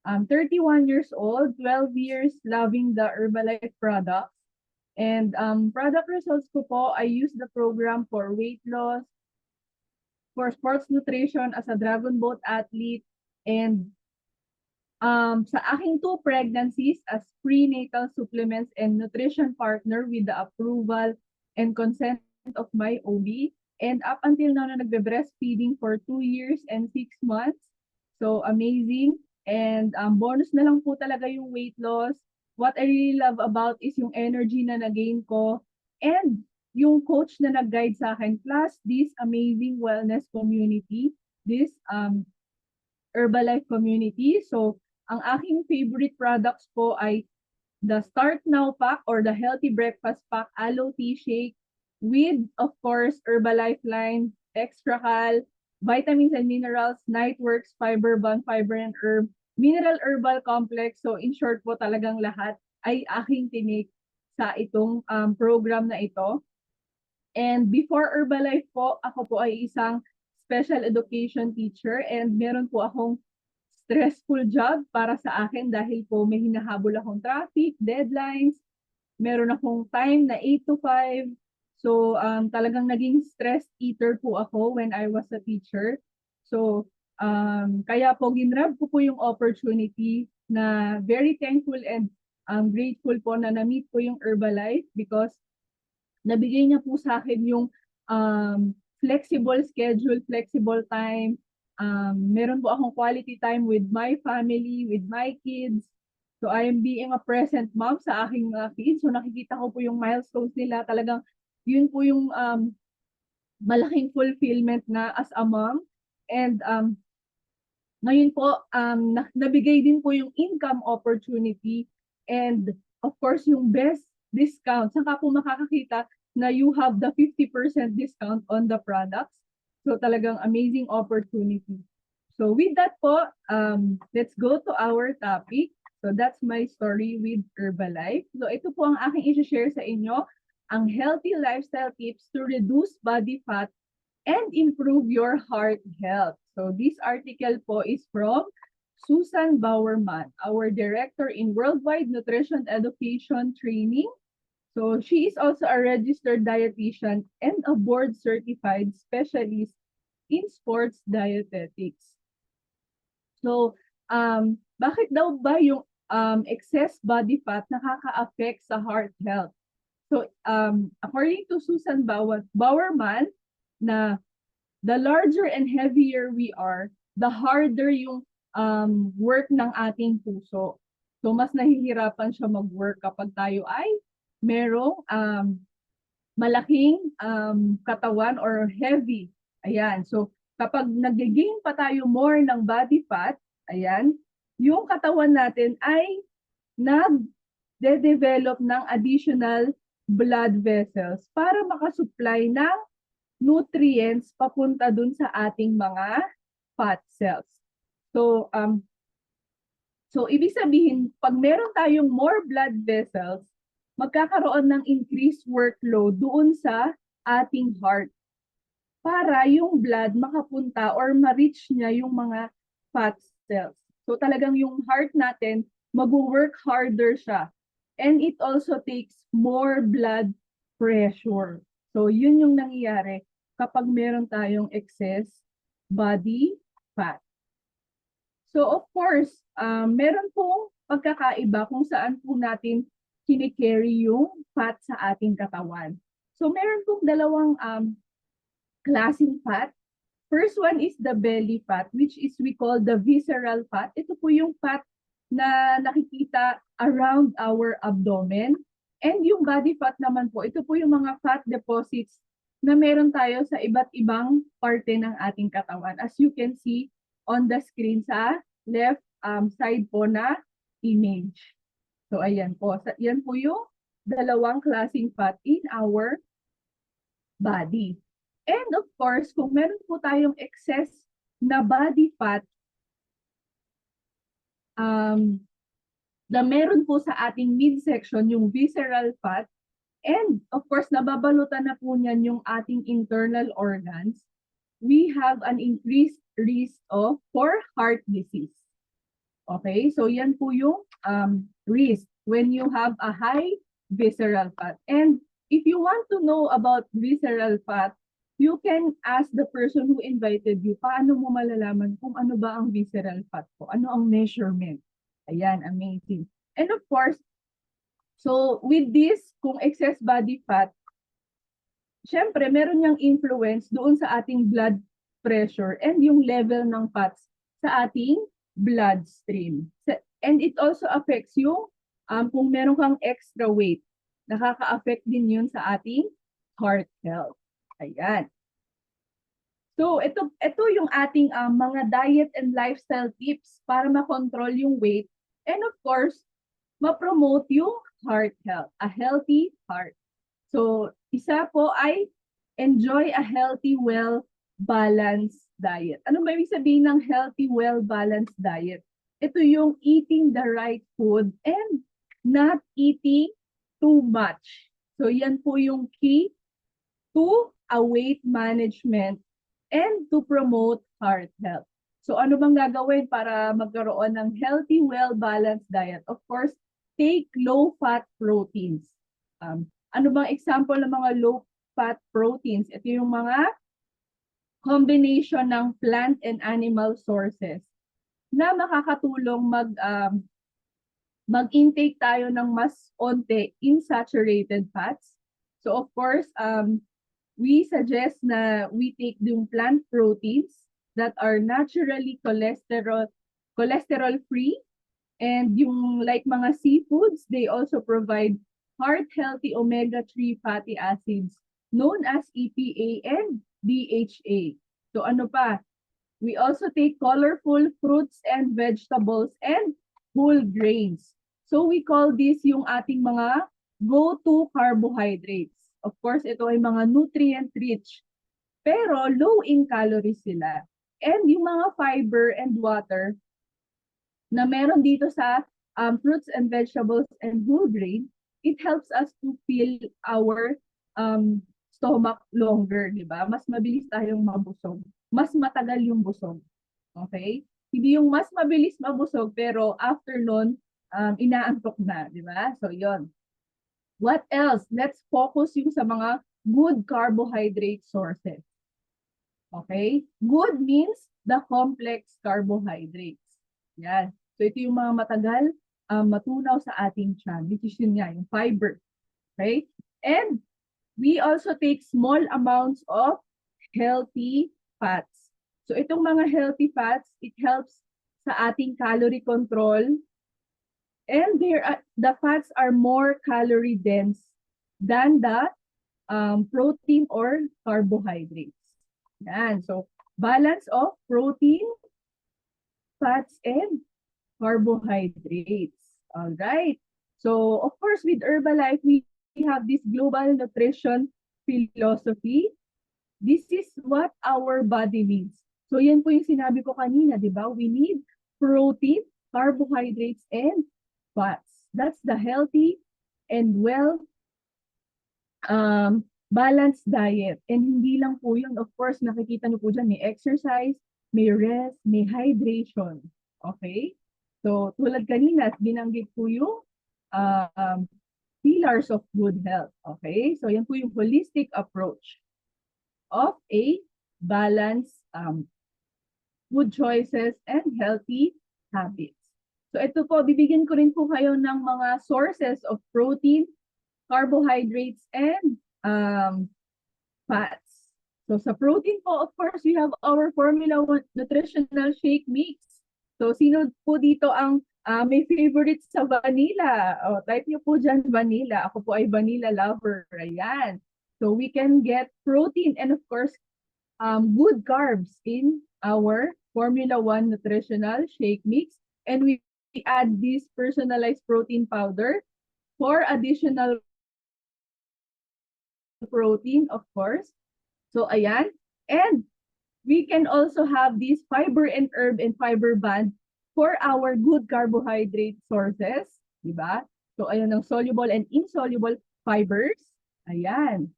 I'm 31 years old, 12 years loving the Herbalife products. And product results ko po, I use the program for weight loss, for sports nutrition as a Dragon Boat athlete, and sa aking 2 pregnancies as prenatal supplements and nutrition partner with the approval and consent of my OB. And up until now na nagbe-breastfeeding for 2 years and 6 months. So amazing. And bonus na lang po talaga yung weight loss. What I really love about is yung energy na nagain ko and yung coach na nag-guide sa akin, plus this amazing wellness community, this Herbalife community. So ang aking favorite products po ay the Start Now Pack or the Healthy Breakfast Pack Aloe Tea Shake with, of course, Herbalife line, Extra Cal, vitamins and minerals, Nightworks, Fiber Bond, Fiber and Herb, Mineral Herbal Complex. So in short po talagang lahat ay aking tinik sa itong program na ito. And before Herbalife po, ako po ay isang special education teacher and meron po akong stressful job para sa akin dahil po may hinahabol akong traffic, deadlines, meron akong time na 8 to 5. So talagang naging stress eater po ako when I was a teacher. So kaya po ginrab ko po yung opportunity na very thankful and grateful po na na-meet ko yung Herbalife because nabigay niya po sa akin yung flexible schedule, flexible time. Meron po akong quality time with my family, with my kids. So I am being a present mom sa aking kids. So nakikita ko po yung milestones nila. Talagang yun po yung malaking fulfillment na as a mom. And ngayon po, nabigay din po yung income opportunity and of course yung best discount. Saka po makakakita na you have the 50% discount on the products. So talagang amazing opportunity. So with that po, let's go to our topic. So that's my story with Herbalife. So ito po ang aking i-share sa inyo, ang healthy lifestyle tips to reduce body fat and improve your heart health. So this article po is from Susan Bowerman, our director in Worldwide Nutrition Education Training. So she is also a registered dietitian and a board certified specialist in sports dietetics. So, bakit daw ba yung excess body fat nakaka-affect sa heart health? So, according to Susan Bowerman, na the larger and heavier we are, the harder yung work ng ating puso. So, mas nahihirapan siya mag-work kapag tayo ay merong malaking katawan or heavy. Ayan. So, kapag nag-gain pa tayo more ng body fat, ayan, yung katawan natin ay nag-develop ng additional blood vessels para makasupply ng nutrients papunta dun sa ating mga fat cells. So, ibig sabihin, pag meron tayong more blood vessels, magkakaroon ng increased workload doon sa ating heart para yung blood makapunta or ma-reach niya yung mga fat cells. So talagang yung heart natin, mag-work harder siya. And it also takes more blood pressure. So yun yung nangyayari kapag meron tayong excess body fat. So of course, meron pong pagkakaiba kung saan po natin kini-carry yung fat sa ating katawan. So meron pong dalawang klaseng fat. First one is the belly fat, which is we call the visceral fat. Ito po yung fat na nakikita around our abdomen. And yung body fat naman po, ito po yung mga fat deposits na meron tayo sa iba't ibang parte ng ating katawan. As you can see on the screen sa left side po na image. So ayan po, yan po yung dalawang klaseng fat in our body. And of course, kung meron po tayong excess na body fat, na meron po sa ating midsection yung visceral fat, and of course, nababalutan na po niyan yung ating internal organs, we have an increased risk for heart disease. Okay, so yan po yung risk when you have a high visceral fat. And if you want to know about visceral fat, you can ask the person who invited you, paano mo malalaman kung ano ba ang visceral fat ko? Ano ang measurement? Ayan, amazing. And of course, so with this, kung excess body fat, syempre meron niyang influence doon sa ating blood pressure and yung level ng fats sa ating bloodstream. And it also affects yung kung meron kang extra weight, nakaka-affect din yun sa ating heart health. Ayan. So ito yung ating mga diet and lifestyle tips para ma-control yung weight and of course, ma-promote yung heart health, a healthy heart. So isa po ay enjoy a healthy, well-balanced diet. Ano ba ibig sabihin ng healthy, well-balanced diet? Ito yung eating the right food and not eating too much. So yan po yung key to a weight management and to promote heart health. So ano bang gagawin para magkaroon ng healthy, well-balanced diet? Of course, take low-fat proteins. Ano bang example ng mga low-fat proteins? Ito yung mga combination ng plant and animal sources na makakatulong mag-intake tayo ng mas onte in saturated fats. So of course, we suggest na we take yung plant proteins that are naturally cholesterol-free and yung like mga seafoods, they also provide heart-healthy omega-3 fatty acids known as EPA and DHA. So ano pa? We also take colorful fruits and vegetables and whole grains. So we call this yung ating mga go-to carbohydrates. Of course, ito ay mga nutrient-rich, pero low in calories sila. And yung mga fiber and water na meron dito sa fruits and vegetables and whole grain, it helps us to fill our stomach longer, di ba? Mas mabilis tayong mabusog. Mas matagal yung busog. Okay? Hindi yung mas mabilis mabusog, pero after nun, inaantok na, di ba? So, yon. What else? Let's focus yung sa mga good carbohydrate sources. Okay? Good means the complex carbohydrates. Yan. So, ito yung mga matagal matunaw sa ating tiyan, which is yun nga, yung fiber. Okay? And we also take small amounts of healthy fats. So, itong mga healthy fats, it helps sa ating calorie control. And the fats are more calorie dense than the protein or carbohydrates. Yan. So, balance of protein, fats, and carbohydrates. All right. So, of course, with Herbalife, we have this global nutrition philosophy. This is what our body needs. So, yan po yung sinabi ko kanina, di ba? We need protein, carbohydrates, and fats. That's the healthy and balanced diet. And hindi lang po yun. Of course, nakikita niyo po dyan, may exercise, may rest, may hydration. Okay? So, tulad kanina, binanggit po yung pillars of good health. Okay? So, yan po yung holistic approach of a balanced food choices and healthy habits. So, ito po, bibigyan ko rin po kayo ng mga sources of protein, carbohydrates, and fats. So, sa protein po, of course, we have our Formula 1 nutritional shake mix. So, sino po dito ang may favorite sa vanilla? O, type niyo po dyan vanilla. Ako po ay vanilla lover. Ayan. So, we can get protein and of course, good carbs in our Formula 1 nutritional shake mix. And we add this personalized protein powder for additional protein, of course. So, ayan. And we can also have this fiber and herb and fiber band for our good carbohydrate sources. Diba? So, ayan ang soluble and insoluble fibers. Ayan.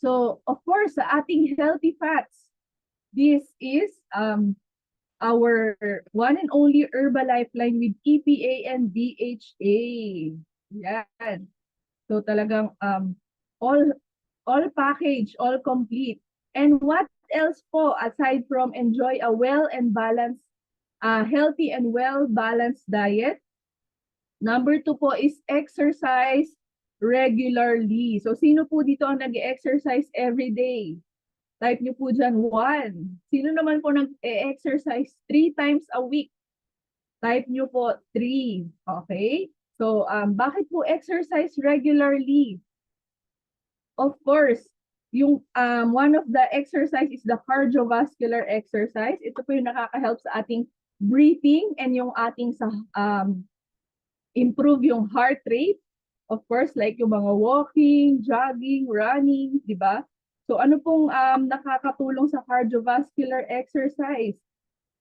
So, of course, sa ating healthy fats, this is our one and only Herbalife line with EPA and DHA. Yan. So talagang all all package, all complete. And what else po aside from enjoy a well and balanced, healthy and well balanced diet? Number 2 po is exercise regularly. So sino po dito ang nag-exercise every day? Type nyo po dyan 1. Sino naman po nag-exercise 3 times a week? Type nyo po 3. Okay? So, bakit po exercise regularly? Of course, yung one of the exercise is the cardiovascular exercise. Ito po yung nakaka-help sa ating breathing and yung ating sa improve yung heart rate. Of course, like yung mga walking, jogging, running, di ba? So ano pong nakakatulong sa cardiovascular exercise?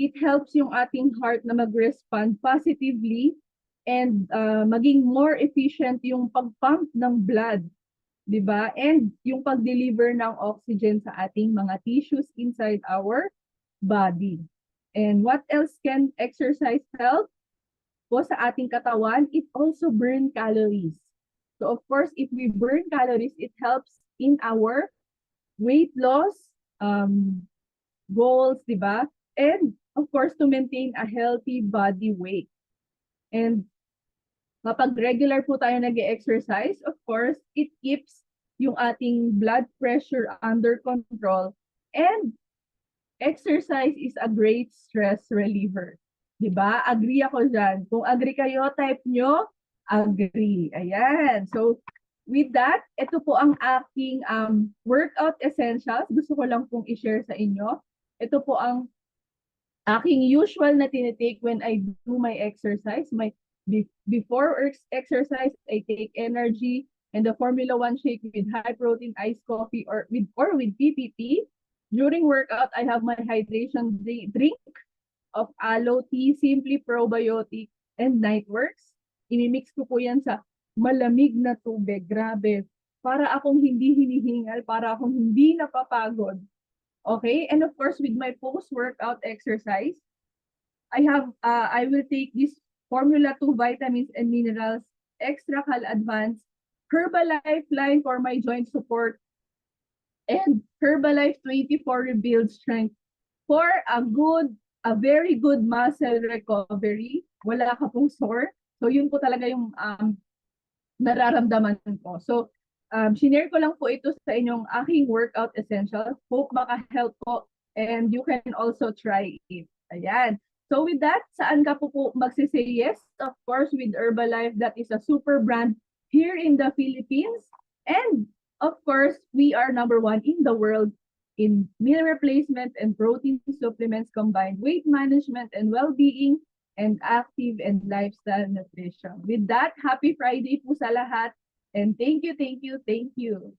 It helps yung ating heart na mag-respond positively and maging more efficient yung pag-pump ng blood, di ba? And yung pag-deliver ng oxygen sa ating mga tissues inside our body. And what else can exercise help po sa ating katawan? It also burn calories. So of course, if we burn calories, it helps in our weight loss goals, di ba? And of course, to maintain a healthy body weight. And kapag regular po tayo nag-exercise, of course, it keeps yung ating blood pressure under control. And exercise is a great stress reliever. Diba? Agree ako dyan. Kung agree kayo, type nyo, agree. Ayan. So, with that, ito po ang aking workout essentials. Gusto ko lang pong i-share sa inyo. Ito po ang aking usual na tinitake when I do my exercise. Before exercise, I take energy and the Formula 1 shake with high protein iced coffee or with PPP. During workout, I have my hydration drink of aloe tea, simply probiotic, and Nightworks. Imimix ko po yan sa malamig na tubig. Grabe. Para akong hindi hinihingal, para akong hindi napapagod. Okay? And of course, with my post-workout exercise, I will take this Formula 2 vitamins and minerals, Extra Cal Advance, Herbalife line for my joint support, and Herbalife 24 Rebuild Strength for a very good muscle recovery. Wala ka pong sore. So yun po talaga yung nararamdaman ko. So shinare ko lang po ito sa inyong aking workout essentials. Hope maka-help po and you can also try it. Ayan. So with that, saan ka po magsisay yes? Of course, with Herbalife, that is a super brand here in the Philippines. And of course, we are number 1 in the world in meal replacement and protein supplements, combined weight management and well-being, and active and lifestyle nutrition. With that, happy Friday po sa lahat. And thank you, thank you, thank you.